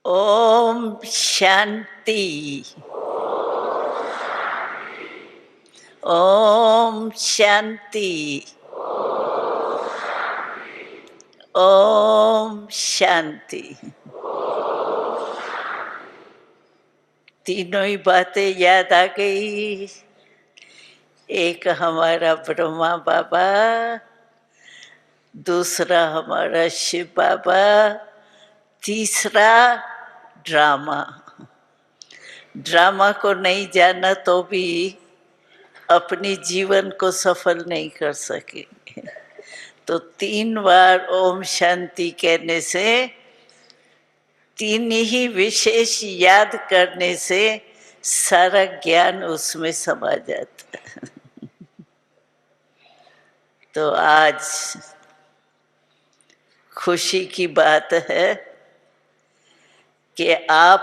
ओम शांति। ओम शांति। ओम शांति। तीनों ही बातें याद आ गई। एक हमारा ब्रह्मा बाबा, दूसरा हमारा शिव बाबा, तीसरा ड्रामा। ड्रामा को नहीं जाना तो भी अपनी जीवन को सफल नहीं कर सकेंगे। तो 3 बार ओम शांति कहने से, तीन ही विशेष याद करने से सारा ज्ञान उसमें समा जाता है। तो आज खुशी की बात है कि आप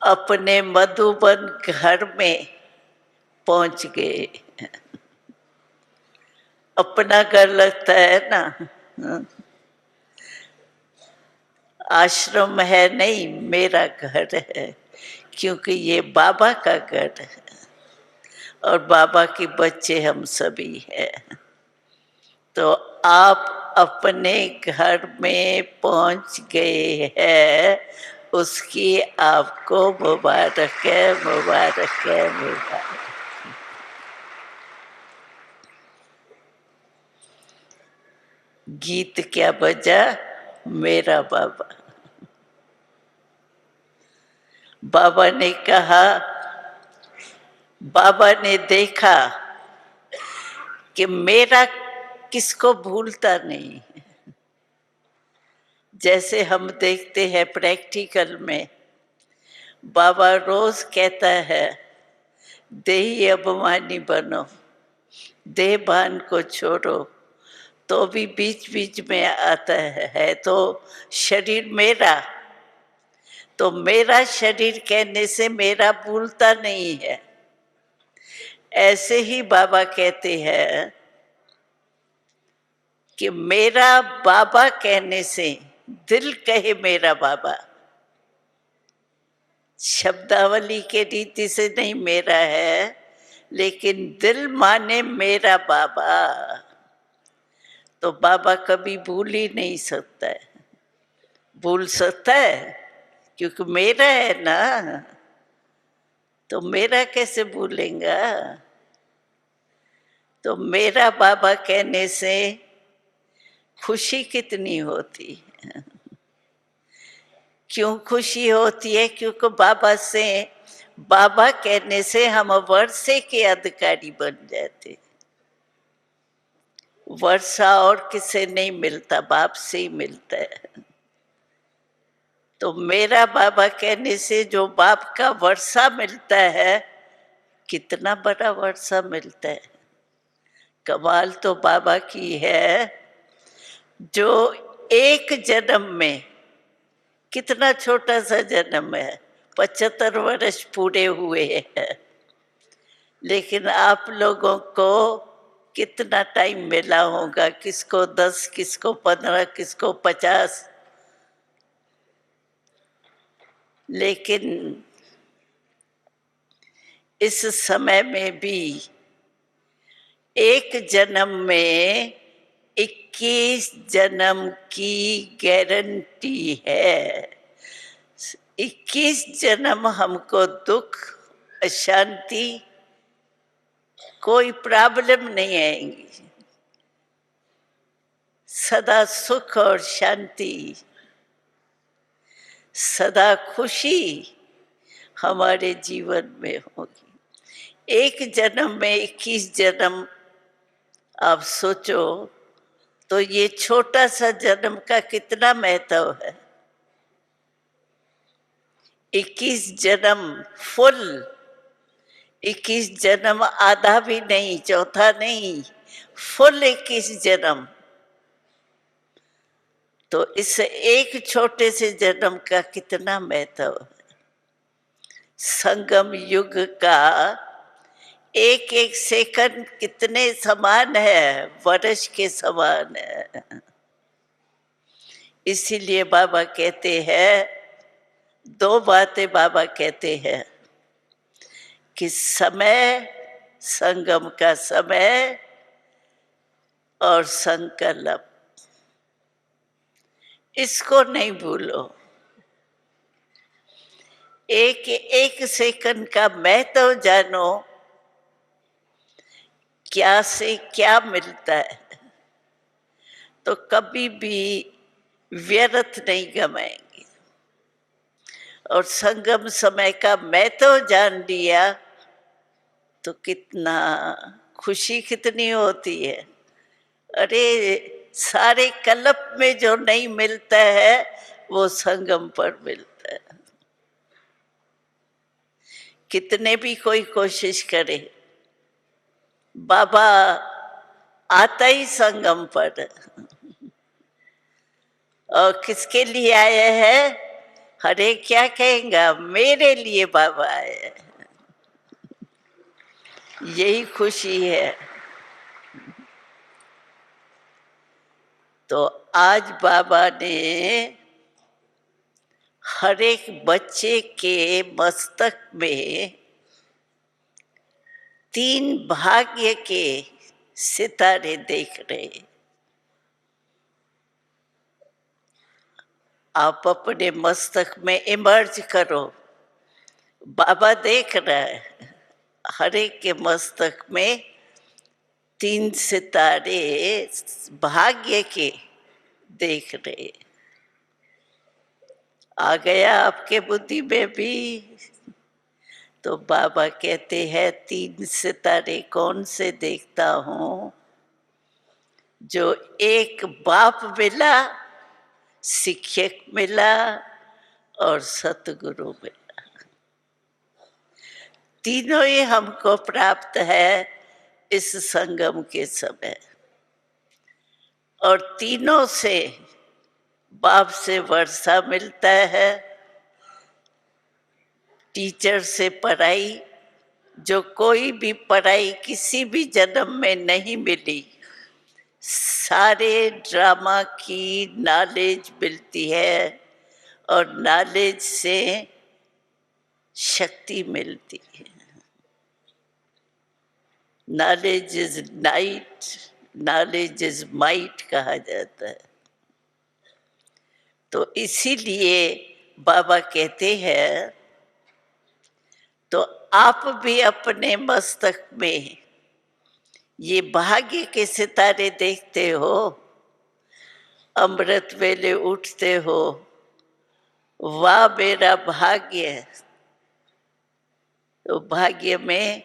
अपने मधुबन घर में पहुंच गए। अपना घर लगता है ना, आश्रम है नहीं, मेरा घर है, क्योंकि ये बाबा का घर है और बाबा के बच्चे हम सभी हैं। तो आप अपने घर में पहुंच गए हैं, उसकी आपको मुबारक है, मुबारक है, मुबारक। गीत क्या बजा? मेरा बाबा। बाबा ने कहा, बाबा ने देखा कि मेरा किसको भूलता नहीं। जैसे हम देखते हैं प्रैक्टिकल में, बाबा रोज कहता है देही अभिमानी बनो, देह भान को छोड़ो, तो भी बीच बीच में आता है तो शरीर मेरा, तो मेरा शरीर कहने से मेरा भूलता नहीं है। ऐसे ही बाबा कहते हैं कि मेरा बाबा कहने से, दिल कहे मेरा बाबा, शब्दावली के रीति से नहीं मेरा है, लेकिन दिल माने मेरा बाबा, तो बाबा कभी भूल ही नहीं सकता है। भूल सकता है क्योंकि मेरा है ना, तो मेरा कैसे भूलेगा? तो मेरा बाबा कहने से खुशी कितनी होती है। क्यों खुशी होती है? क्योंकि बाबा से, बाबा कहने से हम वर्षे के अधिकारी बन जाते। वर्षा और किसे नहीं मिलता, बाप से ही मिलता है। तो मेरा बाबा कहने से जो बाप का वर्षा मिलता है, कितना बड़ा वर्षा मिलता है। कमाल तो बाबा की है, जो एक जन्म में, कितना छोटा सा जन्म है, 75 वर्ष पूरे हुए हैं, लेकिन आप लोगों को कितना टाइम मिला होगा, किसको 10, किसको 15, किसको 50, लेकिन इस समय में भी एक जन्म में 21 जन्म की गारंटी है। 21 जन्म हमको दुख, अशांति, कोई प्रॉब्लम नहीं आएंगी, सदा सुख और शांति, सदा खुशी हमारे जीवन में होगी। एक जन्म में 21 जन्म, आप सोचो तो ये छोटा सा जन्म का कितना महत्व है। 21 जन्म फुल, 21 जन्म आधा भी नहीं, चौथा नहीं, फुल 21 जन्म। तो इस एक छोटे से जन्म का कितना महत्व है। संगम युग का एक एक सेकंड कितने समान है, वर्ष के समान है। इसीलिए बाबा कहते हैं, दो बातें बाबा कहते हैं कि समय, संगम का समय और संकल्प, इसको नहीं भूलो। एक एक सेकंड का महत्व जानो, क्या से क्या मिलता है, तो कभी भी व्यर्थ नहीं गवाएंगे। और संगम समय का महत्व जान लिया तो कितना खुशी कितनी होती है। अरे सारे कल्प में जो नहीं मिलता है वो संगम पर मिलता है। कितने भी कोई कोशिश करे, बाबा आता ही संगम पर। और किसके लिए आए हैं? अरे क्या कहेंगा, मेरे लिए बाबा आए। यही खुशी है। तो आज बाबा ने हर एक बच्चे के मस्तक में 3 भाग्य के सितारे देख रहे। आप अपने मस्तक में इमर्ज करो, बाबा देख रहा है। हर एक के मस्तक में 3 सितारे भाग्य के देख रहे। आ गया आपके बुद्धि में भी? तो बाबा कहते हैं 3 सितारे कौन से देखता हूं? जो एक बाप मिला, शिक्षक मिला और सतगुरु मिला। तीनों ही हमको प्राप्त है इस संगम के समय। और तीनों से बाप से वर्षा मिलता है, टीचर से पढ़ाई, जो कोई भी पढ़ाई किसी भी जन्म में नहीं मिली। सारे ड्रामा की नॉलेज मिलती है और नॉलेज से शक्ति मिलती है। Knowledge is night, knowledge is might कहा जाता है। तो इसीलिए बाबा कहते हैं, तो आप भी अपने मस्तक में ये भाग्य के सितारे देखते हो, अमृत वेले उठते हो, वाह मेरा भाग्य। तो भाग्य में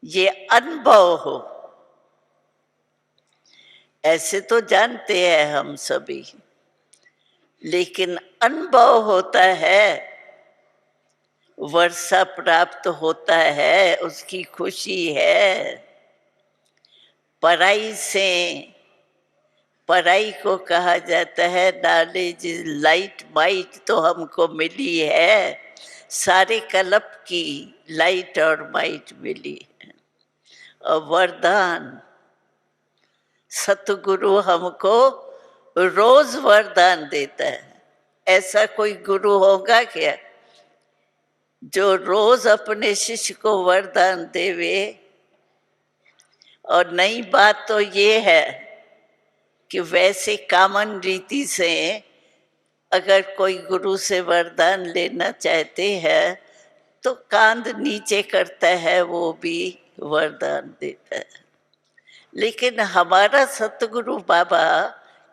ये अनुभव हो। ऐसे तो जानते हैं हम सभी, लेकिन अनुभव होता है, वर्षा प्राप्त होता है, उसकी खुशी है। पढ़ाई से, पढ़ाई को कहा जाता है नॉलेज इज लाइट माइट, तो हमको मिली है। सारे कल्प की लाइट और माइट मिली है। और वरदान, सतगुरु हमको रोज वरदान देता है। ऐसा कोई गुरु होगा क्या जो रोज अपने शिष्य को वरदान देवे? और नई बात तो ये है कि वैसे कॉमन रीति से अगर कोई गुरु से वरदान लेना चाहते हैं तो कांध नीचे करता है, वो भी वरदान देता है। लेकिन हमारा सतगुरु बाबा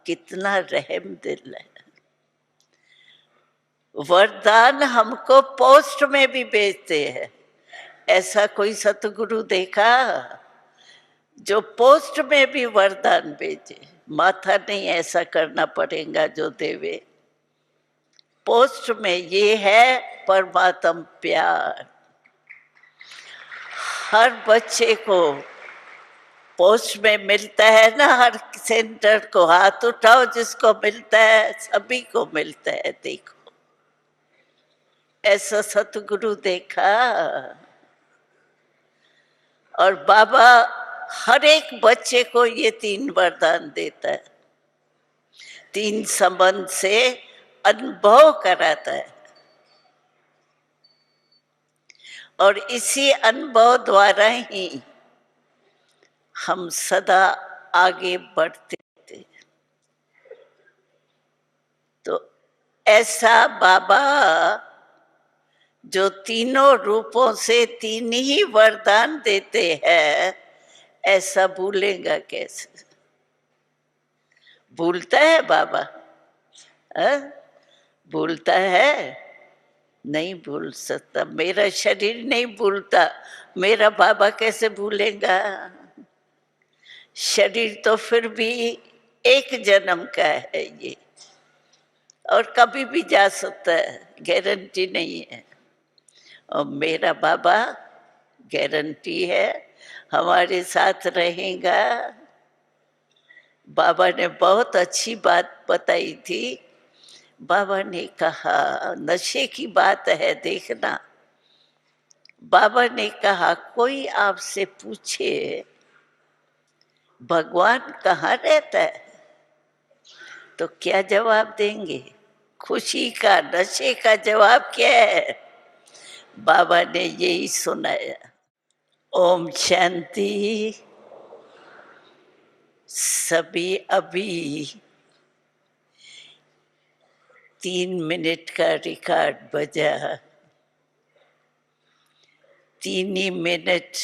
कितना रहम दिल है। वरदान हमको पोस्ट में भी भेजते हैं। ऐसा कोई सतगुरु देखा जो पोस्ट में भी वरदान भेजे? माथा नहीं ऐसा करना पड़ेगा जो देवे। पोस्ट में ये है परमात्म प्यार। हर बच्चे को पोस्ट में मिलता है ना, हर सेंटर को हाथ उठाओ जिसको मिलता है, सभी को मिलता है। देखो ऐसा सतगुरु देखा। और बाबा हर एक बच्चे को ये 3 वरदान देता है। तीन संबंध से अनुभव कराता है, और इसी अनुभव द्वारा ही हम सदा आगे बढ़ते थे। तो ऐसा बाबा जो तीनों रूपों से तीन ही वरदान देते हैं, ऐसा भूलेगा कैसे? भूलता है बाबा? भूलता है? नहीं भूल सकता। मेरा शरीर नहीं भूलता, मेरा बाबा कैसे भूलेगा? शरीर तो फिर भी एक जन्म का है ये, और कभी भी जा सकता है, गारंटी नहीं है। और मेरा बाबा गारंटी है, हमारे साथ रहेगा। बाबा ने बहुत अच्छी बात बताई थी। बाबा ने कहा, नशे की बात है देखना, बाबा ने कहा कोई आपसे पूछे भगवान कहाँ रहता है, तो क्या जवाब देंगे? खुशी का, नशे का जवाब क्या है? बाबा ने यही सुनाया। ओम शांति। सभी अभी 3 मिनट का रिकॉर्ड बजा, 3 ही मिनट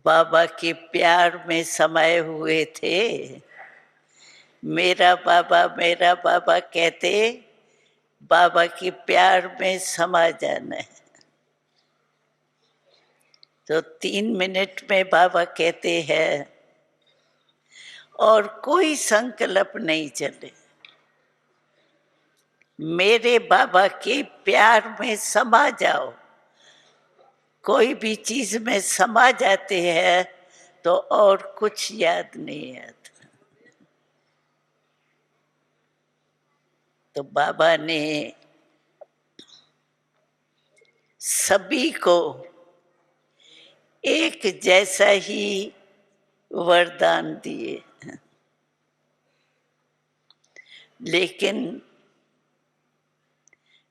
बाबा के प्यार में समाये हुए थे। मेरा बाबा कहते, बाबा के प्यार में समा जाना है। तो 3 मिनट में बाबा कहते हैं, और कोई संकल्प नहीं चले, मेरे बाबा के प्यार में समा जाओ। कोई भी चीज में समा जाते हैं तो और कुछ याद नहीं आता। तो बाबा ने सभी को एक जैसा ही वरदान दिए, लेकिन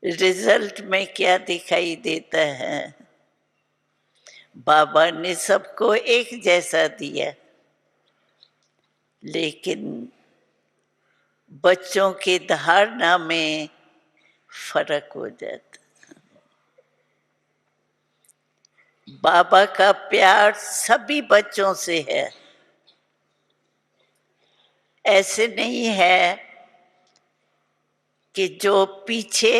रिजल्ट में क्या दिखाई देता है? बाबा ने सबको एक जैसा दिया, लेकिन बच्चों की धारणा में फर्क हो जाता। बाबा का प्यार सभी बच्चों से है। ऐसे नहीं है कि जो पीछे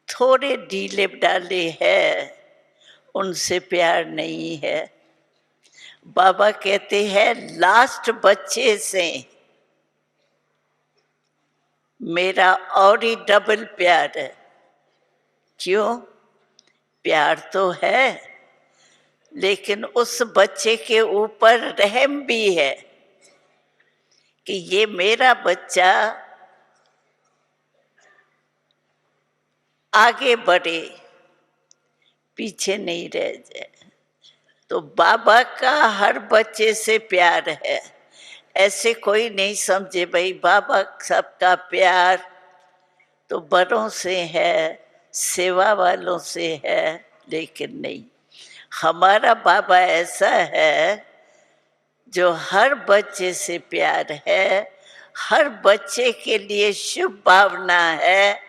थोड़े ढीले डाले हैं उनसे प्यार नहीं है। बाबा कहते हैं लास्ट बच्चे से मेरा और ही डबल प्यार है। क्यों? प्यार तो है, लेकिन उस बच्चे के ऊपर रहम भी है कि ये मेरा बच्चा आगे बढ़े, पीछे नहीं रह जाए। तो बाबा का हर बच्चे से प्यार है। ऐसे कोई नहीं समझे भाई बाबा सबका प्यार तो बड़ों से है, सेवा वालों से है, लेकिन नहीं, हमारा बाबा ऐसा है जो हर बच्चे से प्यार है, हर बच्चे के लिए शुभ भावना है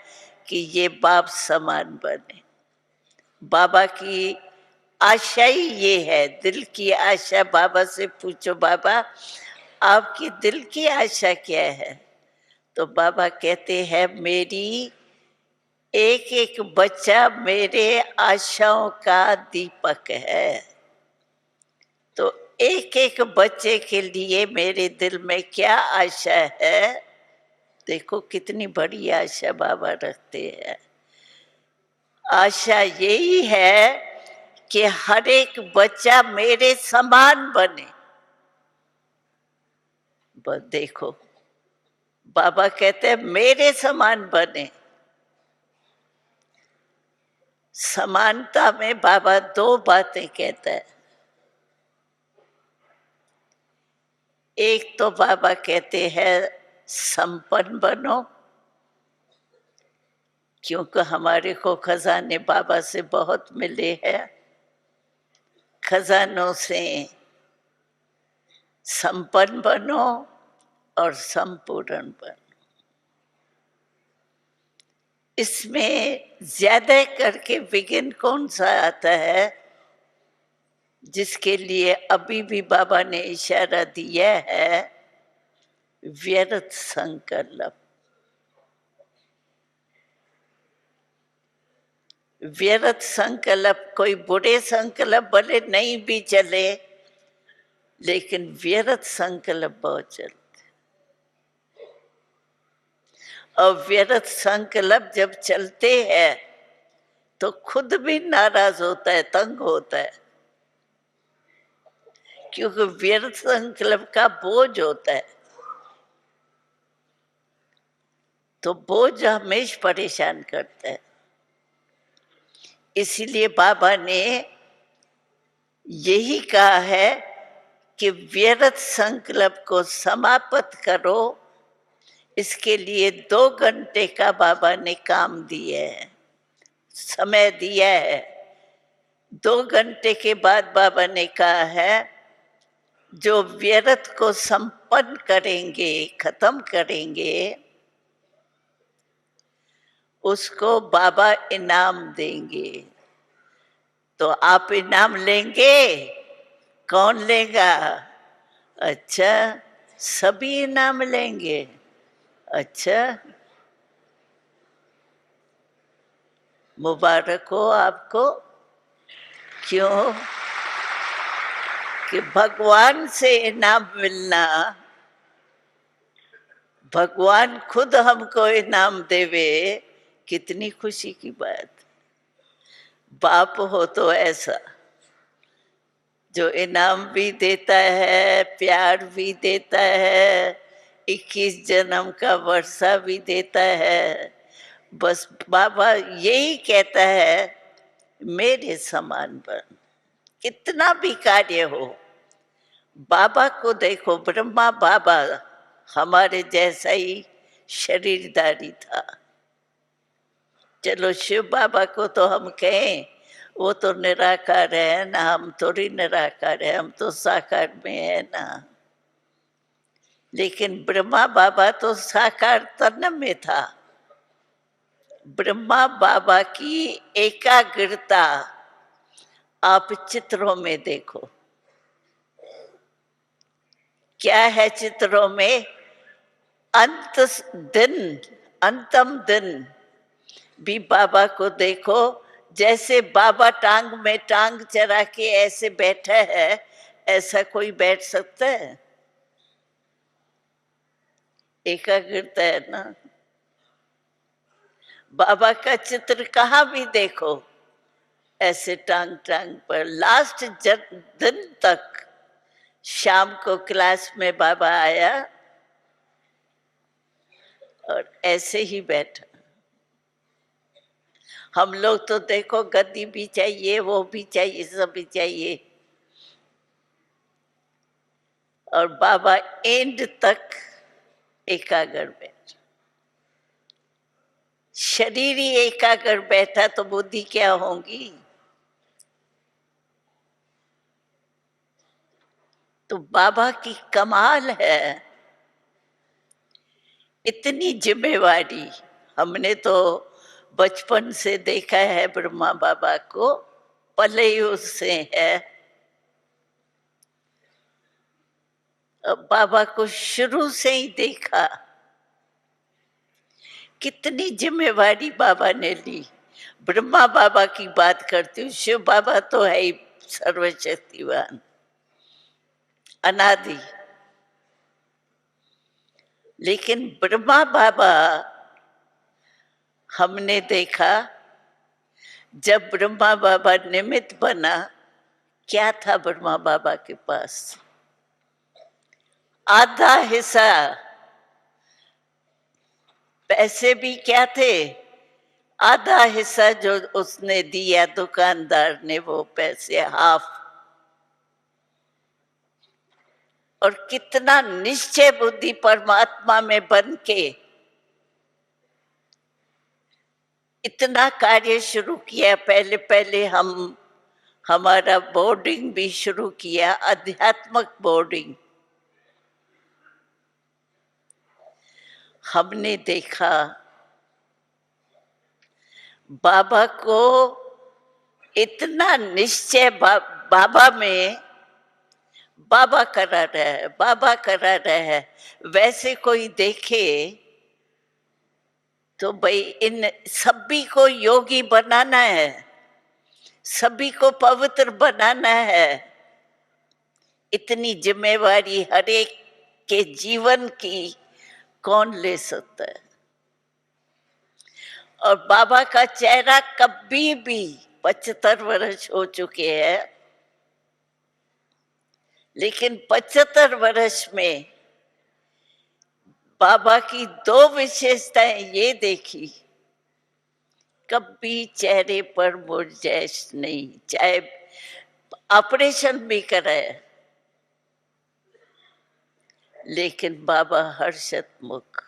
कि ये बाप समान बने। बाबा की आशा ही ये है, दिल की आशा। बाबा से पूछो बाबा आपकी दिल की आशा क्या है, तो बाबा कहते हैं मेरी एक एक बच्चा मेरे आशाओं का दीपक है। तो एक एक बच्चे के लिए मेरे दिल में क्या आशा है, देखो कितनी बड़ी आशा बाबा रखते हैं। आशा यही है कि हर एक बच्चा मेरे समान बने। बस देखो, बाबा कहते हैं मेरे समान बने। समानता में बाबा दो बातें कहता है। एक तो बाबा कहते हैं संपन्न बनो, क्योंकि हमारे को खजाने बाबा से बहुत मिले हैं। खजानों से संपन्न बनो और संपूर्ण बनो। इसमें ज्यादा करके विघ्न कौन सा आता है, जिसके लिए अभी भी बाबा ने इशारा दिया है, व्यर्थ संकल्प। व्यर्थ संकल्प, कोई बुरे संकल्प भले नहीं भी चले, लेकिन व्यर्थ संकल्प बहुत चलते। और व्यर्थ संकल्प जब चलते हैं तो खुद भी नाराज होता है, तंग होता है, क्योंकि व्यर्थ संकल्प का बोझ होता है। तो बोझ हमेशा परेशान करता है। इसीलिए बाबा ने यही कहा है कि व्यर्थ संकल्प को समाप्त करो। इसके लिए 2 घंटे का बाबा ने काम दिया है, समय दिया है। 2 घंटे के बाद बाबा ने कहा है, जो व्यर्थ को संपन्न करेंगे, खत्म करेंगे, उसको बाबा इनाम देंगे। तो आप इनाम लेंगे? कौन लेगा? अच्छा, सभी इनाम लेंगे। अच्छा, मुबारक हो आपको। क्यों? कि भगवान से इनाम मिलना, भगवान खुद हमको इनाम देवे, कितनी खुशी की बात। बाप हो तो ऐसा, जो इनाम भी देता है, प्यार भी देता है, 21 जन्म का वर्षा भी देता है। बस बाबा यही कहता है, मेरे समान बन। कितना भी कार्य हो, बाबा को देखो। ब्रह्मा बाबा हमारे जैसा ही शरीरधारी था। चलो शिव बाबा को तो हम कहें, वो तो निराकार है ना, हम थोड़ी निराकार है, हम तो साकार में है ना। लेकिन ब्रह्मा बाबा तो साकार तन में था। ब्रह्मा बाबा की एकाग्रता आप चित्रों में देखो। क्या है चित्रों में? अंत दिन, अंतम दिन भी बाबा को देखो। जैसे बाबा टांग में टांग चढ़ा के ऐसे बैठा है, ऐसा कोई बैठ सकता है? एकाग्रता है ना। बाबा का चित्र कहाँ भी देखो, ऐसे टांग टांग पर। लास्ट दिन तक शाम को क्लास में बाबा आया और ऐसे ही बैठा। हम लोग तो देखो गद्दी भी चाहिए, वो भी चाहिए, सब भी चाहिए। और बाबा एंड तक एकाग्र बैठा। शरीर ही एकाग्र बैठा तो बुद्धि क्या होगी? तो बाबा की कमाल है। इतनी जिम्मेवारी हमने तो बचपन से देखा है ब्रह्मा बाबा को, पले ही उससे है। अब बाबा को शुरू से ही देखा। कितनी जिम्मेवारी बाबा ने ली। ब्रह्मा बाबा की बात करती हूँ, शिव बाबा तो है ही सर्वशक्तिवान, अनादि। लेकिन ब्रह्मा बाबा हमने देखा, जब ब्रह्मा बाबा निमित्त बना, क्या था ब्रह्मा बाबा के पास? आधा हिस्सा। पैसे भी क्या थे? आधा हिस्सा जो उसने दिया दुकानदार ने, वो पैसे हाफ। और कितना निश्चय बुद्धि परमात्मा में बन के इतना कार्य शुरू किया। पहले पहले हमारा बोर्डिंग भी शुरू किया, आध्यात्मिक बोर्डिंग। हमने देखा बाबा को इतना निश्चय बाबा में, बाबा करा रहा है, बाबा करा रहा है। वैसे कोई देखे तो भाई इन सभी को योगी बनाना है, सभी को पवित्र बनाना है। इतनी जिम्मेवारी हर एक के जीवन की कौन ले सकता है? और बाबा का चेहरा कभी भी 75 वर्ष हो चुके हैं, लेकिन 75 वर्ष में बाबा की 2 विशेषताएं ये देखी, कभी चेहरे पर मुरझाइश नहीं, चाहे ऑपरेशन भी कराया, लेकिन बाबा हर्षितमुख।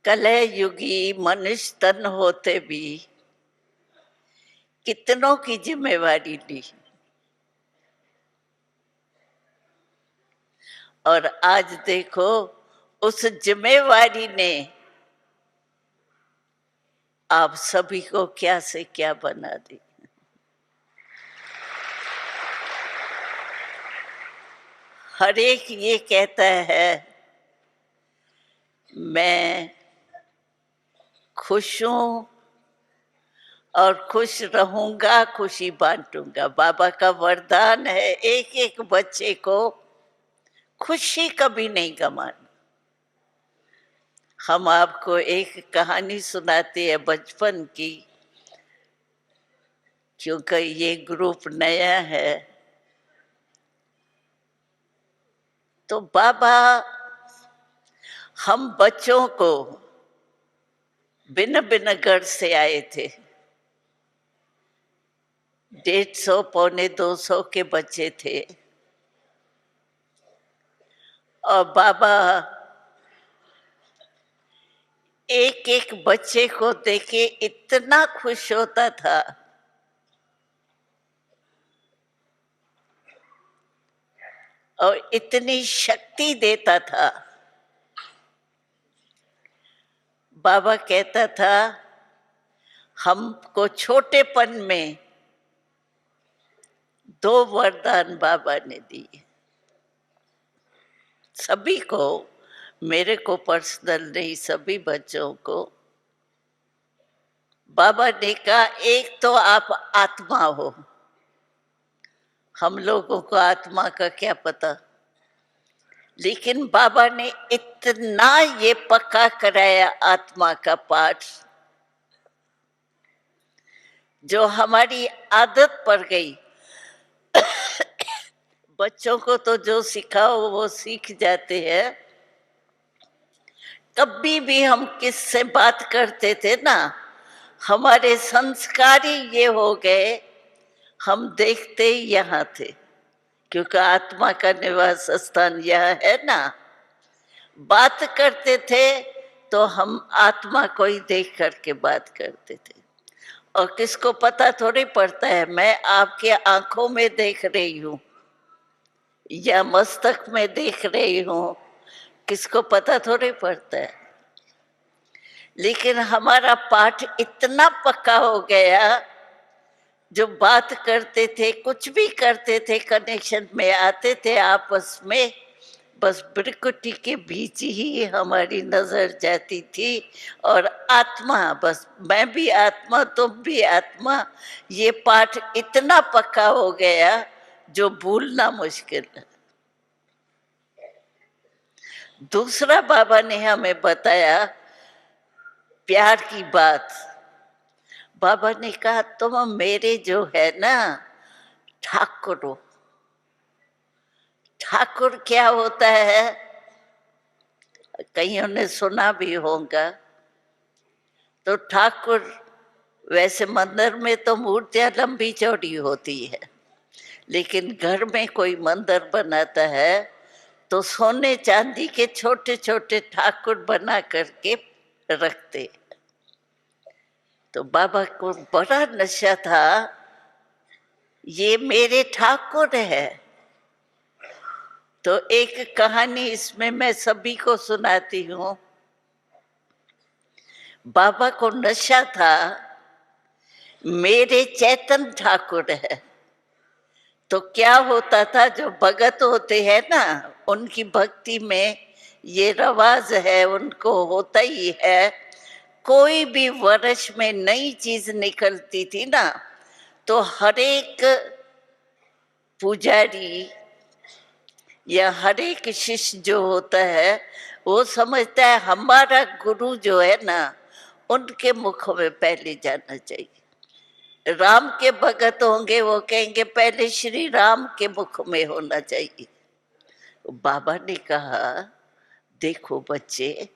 कलह युगी मनुष्य तन होते भी कितनों की जिम्मेवारी ली, और आज देखो उस जिम्मेवारी ने आप सभी को क्या से क्या बना दी। हर एक ये कहता है मैं खुश हूं और खुश रहूंगा, खुशी बांटूंगा। बाबा का वरदान है एक एक बच्चे को खुशी कभी नहीं गंवानी। हम आपको एक कहानी सुनाते हैं बचपन की, क्योंकि ये ग्रुप नया है। तो बाबा हम बच्चों को भिन्न भिन्न घर से आए थे, 150 पौने 200 के बच्चे थे। और बाबा एक एक बच्चे को देखे इतना खुश होता था। और इतनी शक्ति देता था। बाबा कहता था हमको छोटेपन में 2 वरदान बाबा ने दिए सभी को, मेरे को पर्सनल नहीं, सभी बच्चों को। बाबा ने कहा एक तो आप आत्मा हो, हम लोगों को आत्मा का क्या पता, लेकिन बाबा ने इतना ये पक्का कराया आत्मा का पाठ, जो हमारी आदत पड़ गई। बच्चों को तो जो सिखाओ वो सीख जाते हैं। कभी भी हम किससे बात करते थे ना, हमारे संस्कार ही ये हो गए, हम देखते ही यहाँ थे, क्योंकि आत्मा का निवास स्थान यह है ना। बात करते थे तो हम आत्मा को ही देख करके बात करते थे, और किसको पता थोड़ी पड़ता है मैं आपके आंखों में देख रही हूं या मस्तक में देख रही हूं, किसको पता थोड़ी पड़ता है। लेकिन हमारा पाठ इतना पक्का हो गया, जो बात करते थे, कुछ भी करते थे, कनेक्शन में आते थे आपस में, बस बिरकुटी के बीच ही हमारी नजर जाती थी। और आत्मा, बस मैं भी आत्मा तुम भी आत्मा, ये पाठ इतना पक्का हो गया जो भूलना मुश्किल है। दूसरा बाबा ने हमें बताया प्यार की बात। बाबा ने कहा तुम मेरे जो है ना ठाकुर हो। ठाकुर क्या होता है, कईयों ने सुना भी होगा। तो ठाकुर, वैसे मंदिर में तो मूर्तियां लंबी चौड़ी होती है, लेकिन घर में कोई मंदिर बनाता है तो सोने चांदी के छोटे छोटे ठाकुर बना करके रखते। तो बाबा को बड़ा नशा था, ये मेरे ठाकुर है। तो एक कहानी इसमें मैं सभी को सुनाती हूँ। बाबा को नशा था मेरे चैतन ठाकुर है। तो क्या होता था, जो भगत होते हैं ना, उनकी भक्ति में ये रवाज है, उनको होता ही है, कोई भी वर्ष में नई चीज निकलती थी ना, तो हर एक पुजारी या हर एक शिष्य जो होता है वो समझता है हमारा गुरु जो है ना, उनके मुख में पहले जाना चाहिए। राम के भगत होंगे, वो कहेंगे पहले श्री राम के मुख में होना चाहिए। बाबा ने कहा देखो बच्चे,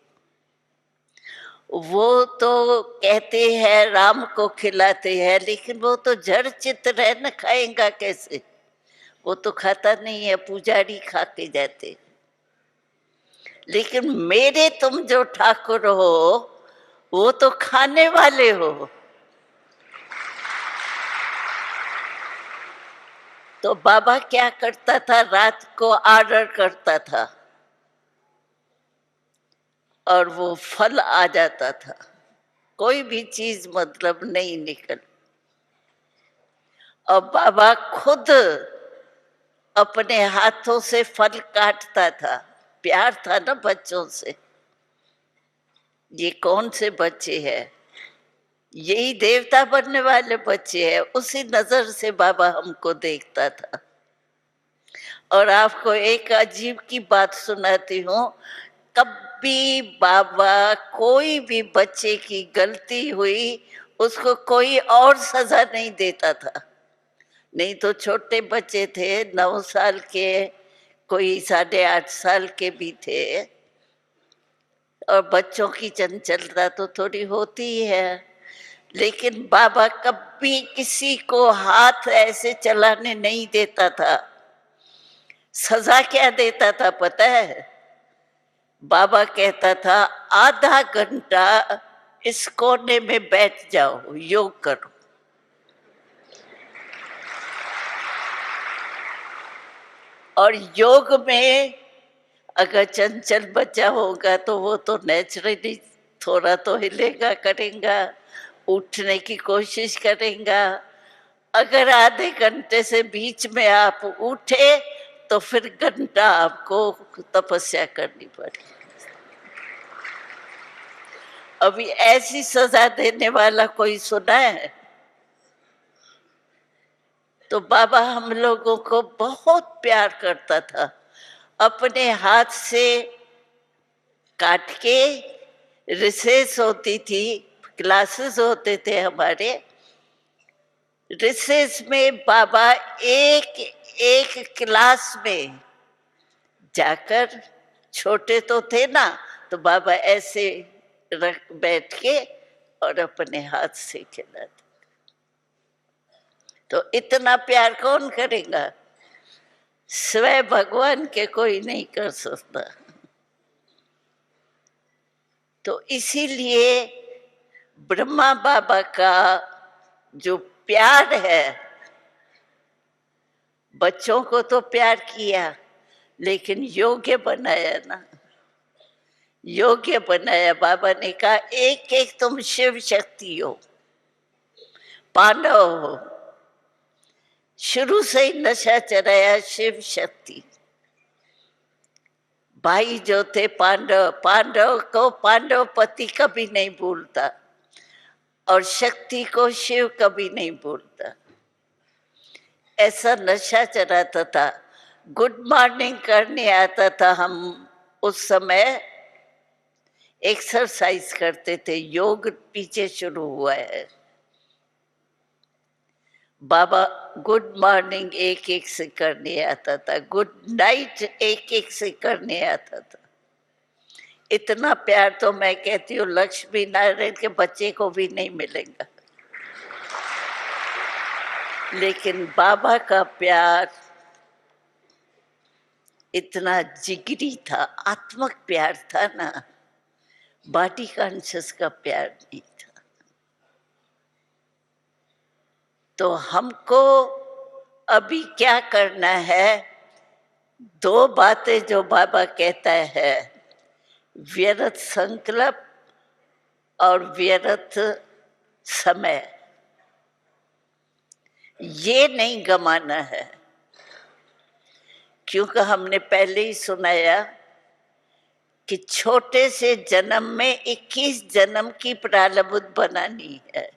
वो तो कहते हैं राम को खिलाते हैं, लेकिन वो तो जड़ चित्र है न, खाएगा कैसे? वो तो खाता नहीं है, पुजारी खा के जाते। लेकिन मेरे तुम जो ठाकुर हो वो तो खाने वाले हो। तो बाबा क्या करता था, रात को ऑर्डर करता था और वो फल आ जाता था, कोई भी चीज मतलब नहीं निकल। और बाबा खुद अपने हाथों से फल काटता था, प्यार था ना बच्चों से। ये कौन से बच्चे हैं, यही देवता बनने वाले बच्चे हैं, उसी नजर से बाबा हमको देखता था। और आपको एक अजीब की बात सुनाती हूँ, कभी बाबा कोई भी बच्चे की गलती हुई उसको कोई और सजा नहीं देता था। नहीं तो छोटे बच्चे थे, 9 साल के, कोई 8.5 साल के भी थे, और बच्चों की चंचलता तो थोड़ी होती ही है। लेकिन बाबा कभी किसी को हाथ ऐसे चलाने नहीं देता था। सजा क्या देता था पता है? बाबा कहता था आधा घंटा इस कोने में बैठ जाओ, योग करो। और योग में अगर चंचल बच्चा होगा तो वो तो नेचुरली थोड़ा तो हिलेगा, करेगा, उठने की कोशिश करेगा। अगर आधे घंटे से बीच में आप उठे तो फिर घंटा आपको तपस्या करनी पड़ेगी। अभी ऐसी सजा देने वाला कोई सुना है? तो बाबा हम लोगों को बहुत प्यार करता था, अपने हाथ से काट के। रिसेस होती थी, क्लासेस होते थे हमारे, रिसेस में बाबा एक एक क्लास में जाकर, छोटे तो थे ना, तो बाबा ऐसे रख बैठ के और अपने हाथ से खिलाते। तो इतना प्यार कौन करेगा? स्वयं भगवान के कोई नहीं कर सकता। तो इसीलिए ब्रह्मा बाबा का जो प्यार है, बच्चों को तो प्यार किया लेकिन योग्य बनाया ना, योग्य बनाया। बाबा ने कहा एक एक तुम शिव शक्ति हो, पांडव हो। शुरू से ही नशा चढ़ाया शिव शक्ति। भाई जो थे पांडव, पांडव को पांडव पति कभी नहीं भूलता, और शक्ति को शिव कभी नहीं भूलता। ऐसा नशा चढ़ाता था। गुड मॉर्निंग करने आता था, हम उस समय एक्सरसाइज करते थे, योग पीछे शुरू हुआ है। बाबा गुड मॉर्निंग एक एक से करने आता था, गुड नाइट एक एक से करने आता था। इतना प्यार तो मैं कहती हूँ लक्ष्मी नारायण के बच्चे को भी नहीं मिलेगा। लेकिन बाबा का प्यार इतना जिगरी था, आत्मक प्यार था ना, बॉडी कॉन्शियस का प्यार नहीं था। तो हमको अभी क्या करना है, दो बातें जो बाबा कहता है, व्यर्थ संकल्प और व्यर्थ समय, ये नहीं गमाना है। क्योंकि हमने पहले ही सुनाया कि छोटे से जन्म में 21 जन्म की प्रारब्ध बनानी है,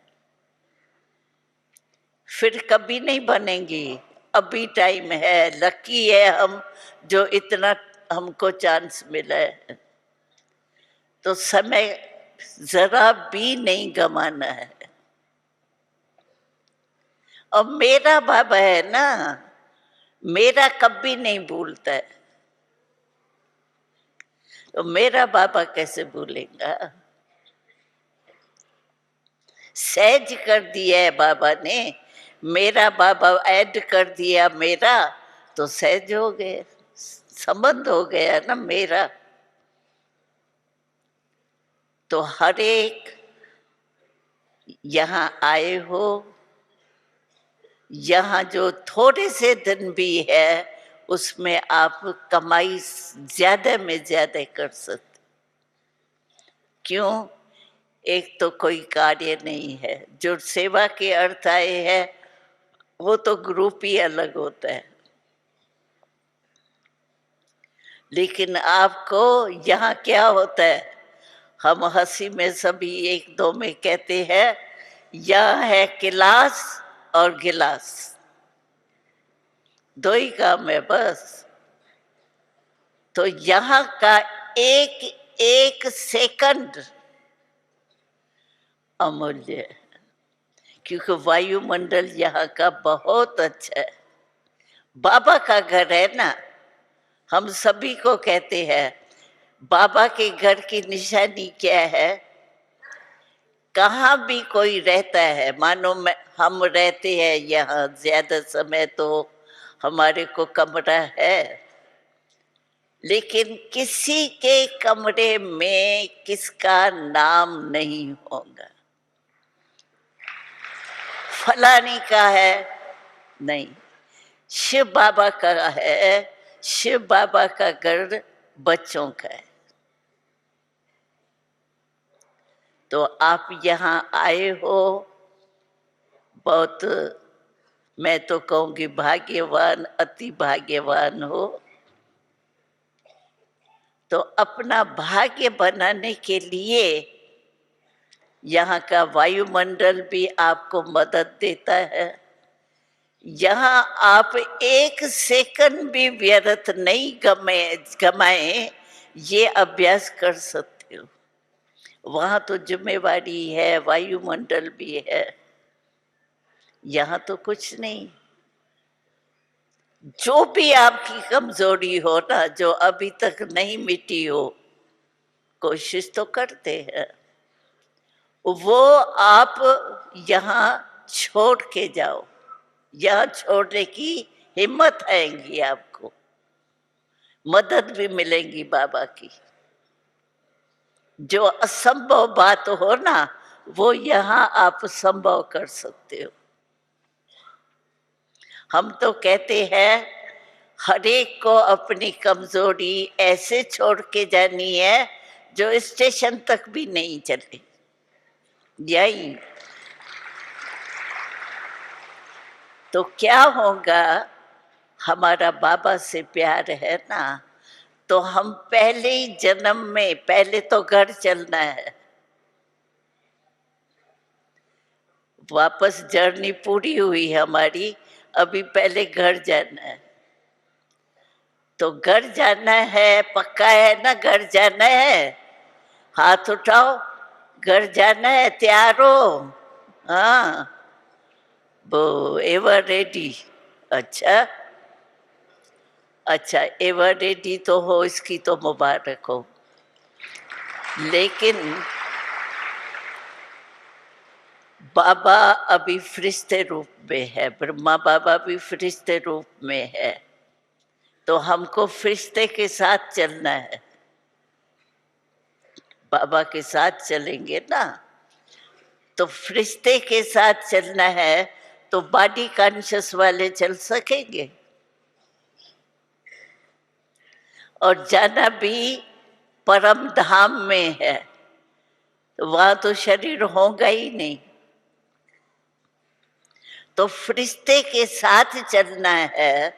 फिर कभी नहीं बनेंगी। अभी टाइम है, लकी है हम जो इतना हमको चांस मिला है। तो समय जरा भी नहीं गमाना है। और मेरा बाबा है ना, मेरा कभी नहीं भूलता है। तो मेरा बाबा कैसे भूलेगा? सहज कर दिया है बाबा ने, मेरा बाबा ऐड कर दिया मेरा, तो सहज हो गए, संबंध हो गया ना मेरा। तो हर एक यहाँ आए हो, यहाँ जो थोड़े से दिन भी है उसमें आप कमाई ज्यादा में ज्यादा कर सकते। क्यों? एक तो कोई कार्य नहीं है, जो सेवा के अर्थ आए हैं वो तो ग्रुप ही अलग होता है। लेकिन आपको यहाँ क्या होता है, हम हंसी में सभी एक दो में कहते हैं, यह है क्लास और गिलास, दो ही काम है बस। तो यहाँ का एक एक सेकंड अमूल्य है, क्योंकि वायुमंडल यहाँ का बहुत अच्छा है। बाबा का घर है ना, हम सभी को कहते हैं बाबा के घर की निशानी क्या है। कहाँ भी कोई रहता है, मानो मैं हम रहते हैं यहाँ ज्यादा समय, तो हमारे को कमरा है, लेकिन किसी के कमरे में किसका नाम नहीं होगा। फलानी का है नहीं, शिव बाबा का है, शिव बाबा का घर बच्चों का है। तो आप यहाँ आए हो, बहुत, मैं तो कहूँगी भाग्यवान, अति भाग्यवान हो। तो अपना भाग्य बनाने के लिए यहाँ का वायुमंडल भी आपको मदद देता है। यहाँ आप एक सेकंड भी व्यर्थ नहीं गमाए, ये अभ्यास कर सकते हो। वहां तो जिम्मेवारी है, वायुमंडल भी है, यहाँ तो कुछ नहीं। जो भी आपकी कमजोरी हो ना, जो अभी तक नहीं मिटी हो, कोशिश तो करते हैं, वो आप यहाँ छोड़ के जाओ। यहाँ छोड़ने की हिम्मत आएगी आपको, मदद भी मिलेगी बाबा की। जो असंभव बात हो ना, वो यहाँ आप संभव कर सकते हो। हम तो कहते हैं हर एक को अपनी कमजोरी ऐसे छोड़ के जानी है जो स्टेशन तक भी नहीं चले। यही तो क्या होगा, हमारा बाबा से प्यार है ना, तो हम पहले ही जन्म में, पहले तो घर चलना है, वापस जर्नी पूरी हुई हमारी, अभी पहले घर जाना है। तो घर जाना है, पक्का है ना, घर जाना है, हाथ उठाओ, घर जाना है, तैयार हो? हाँ, वो एवर रेडी। अच्छा अच्छा, एवर रेडी तो हो, इसकी तो मुबारक हो। लेकिन बाबा अभी फरिश्ते रूप में है, ब्रह्मा बाबा भी फरिश्ते रूप में है, तो हमको फरिश्ते के साथ चलना है। बाबा के साथ चलेंगे ना, तो फरिश्ते के साथ चलना है, तो बॉडी कॉन्शियस वाले चल सकेंगे। और जाना भी परम धाम में है, तो वहां तो शरीर होगा ही नहीं। तो फरिश्ते के साथ चलना है,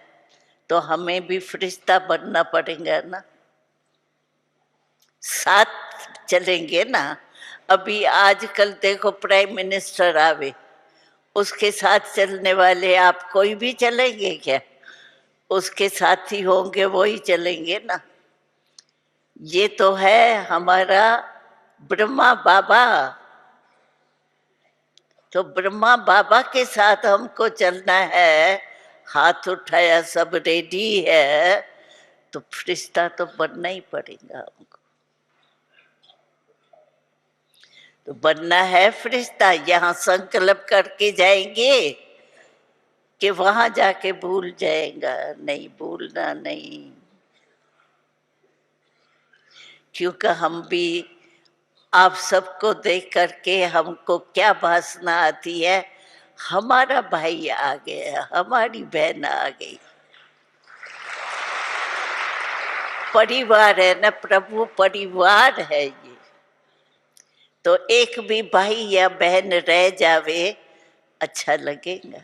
तो हमें भी फरिश्ता बनना पड़ेगा ना, साथ चलेंगे ना। अभी आजकल देखो प्राइम मिनिस्टर आवे, उसके साथ चलने वाले आप कोई भी चलेंगे क्या? उसके साथी होंगे वो ही चलेंगे ना। ये तो है हमारा ब्रह्मा बाबा, तो ब्रह्मा बाबा के साथ हमको चलना है। हाथ उठाया, सब रेडी है, तो फरिश्ता तो बनना ही पड़ेगा हमको। तो बनना है फरिश्ता। यहाँ संकल्प करके जाएंगे कि वहां जाके भूल जाएगा? नहीं, भूलना नहीं, क्योंकि हम भी आप सबको देख करके हमको क्या वासना आती है, हमारा भाई आ गया, हमारी बहन आ गई। परिवार है ना प्रभु, परिवार है ये। तो एक भी भाई या बहन रह जावे, अच्छा लगेगा।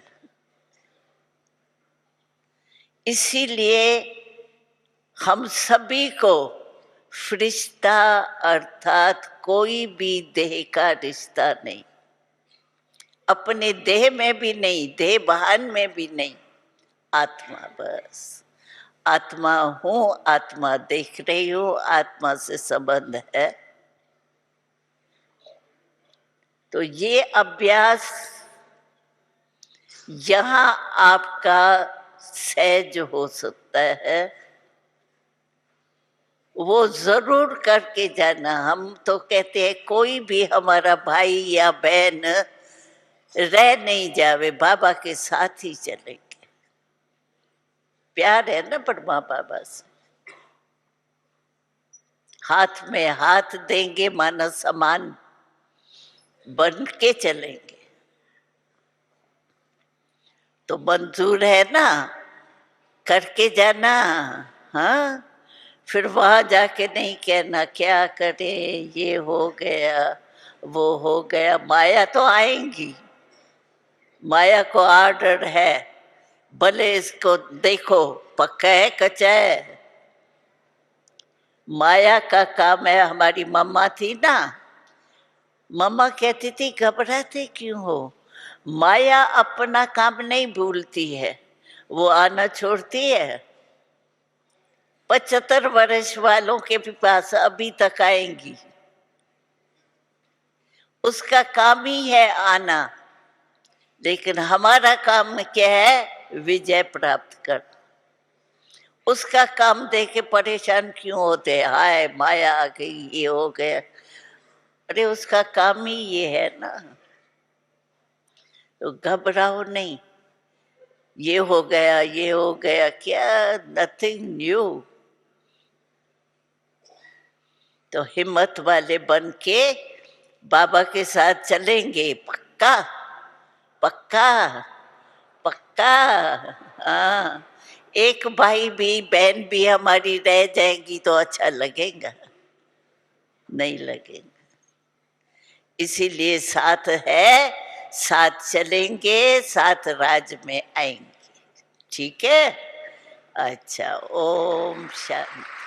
इसीलिए हम सभी को फरिश्ता अर्थात कोई भी देह का रिश्ता नहीं, अपने देह में भी नहीं, देह भान में भी नहीं, आत्मा बस। आत्मा हूं, आत्मा देख रही हूं, आत्मा से संबंध है। तो ये अभ्यास यहां आपका सहज हो सकता है, वो जरूर करके जाना। हम तो कहते हैं कोई भी हमारा भाई या बहन रह नहीं जावे, बाबा के साथ ही चलेंगे। प्यार है ना ब्रह्मा बाबा से, हाथ में हाथ देंगे, मानो समान बन के चलेंगे। तो मंजूर है ना, करके जाना। हाँ, फिर वहां जाके नहीं कहना क्या करें, ये हो गया वो हो गया। माया तो आएंगी, माया को आर्डर है, भले इसको देखो पक्का है कच्चा है। माया का काम है। हमारी मम्मा थी ना, मम्मा कहती थी घबराते क्यों हो, माया अपना काम नहीं भूलती है, वो आना छोड़ती है। 75 वर्ष वालों के भी पास अभी तक आएंगी, उसका काम ही है आना। लेकिन हमारा काम क्या है? विजय प्राप्त कर। उसका काम देख के परेशान क्यों होते? हाय माया आ गई, ये हो गया। अरे उसका काम ही ये है ना, तो घबराओ नहीं। ये हो गया, ये हो गया, क्या? Nothing new. तो हिम्मत वाले बन के बाबा के साथ चलेंगे, पक्का पक्का पक्का। हाँ, एक भाई भी बहन भी हमारी रह जाएंगी तो अच्छा लगेगा? नहीं लगेगा। इसीलिए साथ है, साथ चलेंगे, साथ राज में आएंगे। ठीक है? अच्छा, ओम शांति।